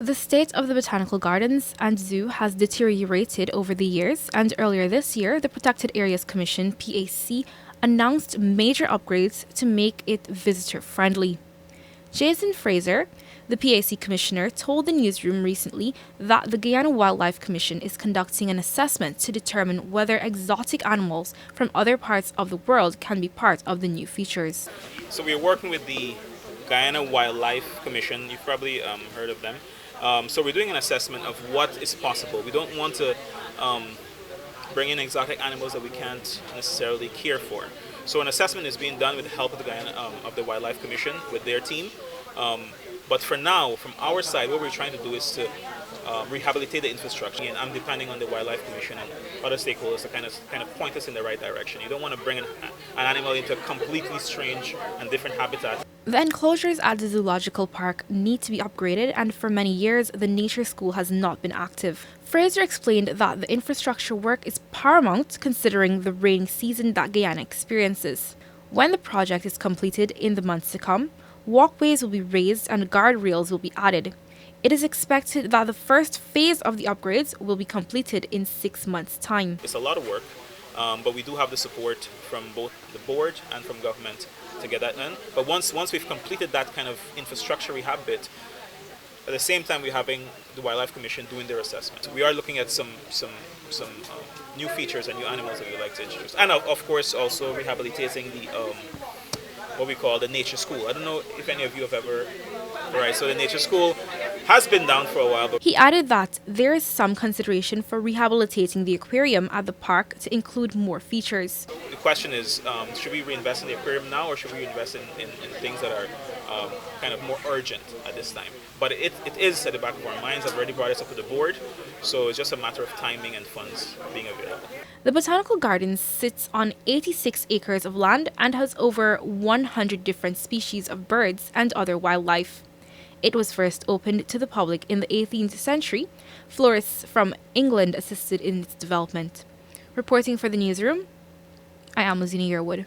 The state of the Botanical Gardens and Zoo has deteriorated over the years, and earlier this year, the Protected Areas Commission (PAC) announced major upgrades to make it visitor-friendly. Jason Fraser, the PAC commissioner, told the newsroom recently that the Guyana Wildlife Commission is conducting an assessment to determine whether exotic animals from other parts of the world can be part of the new features. So we're working with the Guyana Wildlife Commission. You've probably heard of them. So we're doing an assessment of what is possible. We don't want to bring in exotic animals that we can't necessarily care for. So an assessment is being done with the help of the Guyana of the Wildlife Commission with their team. But for now, from our side, what we're trying to do is to rehabilitate the infrastructure, and I'm depending on the Wildlife Commission and other stakeholders to kind of point us in the right direction. You don't want to bring an animal into a completely strange and different habitat. The enclosures at the zoological park need to be upgraded, and for many years, the nature school has not been active. Fraser explained that the infrastructure work is paramount considering the rainy season that Guyana experiences. When the project is completed in the months to come, walkways will be raised and guardrails will be added. It is expected that the first phase of the upgrades will be completed in 6 months' time. It's a lot of work, but we do have the support from both the board and from government to get that done. But once we've completed that kind of infrastructure rehab bit, at the same time we're having the Wildlife Commission doing their assessment. We are looking at some new features and new animals that we'd like to introduce, and of course also rehabilitating the what we call the Nature School. I don't know if any of you have ever. Right, so the Nature School has been down for a while. But he added that there is some consideration for rehabilitating the aquarium at the park to include more features. The question is, should we reinvest in the aquarium now, or should we invest in things that are kind of more urgent at this time? But it is at the back of our minds. I've already brought this up to the board, so it's just a matter of timing and funds being available. The Botanical Gardens sits on 86 acres of land and has over 100 different species of birds and other wildlife. It was first opened to the public in the 18th century. Florists from England assisted in its development. Reporting for the newsroom, I am Luzina Yearwood.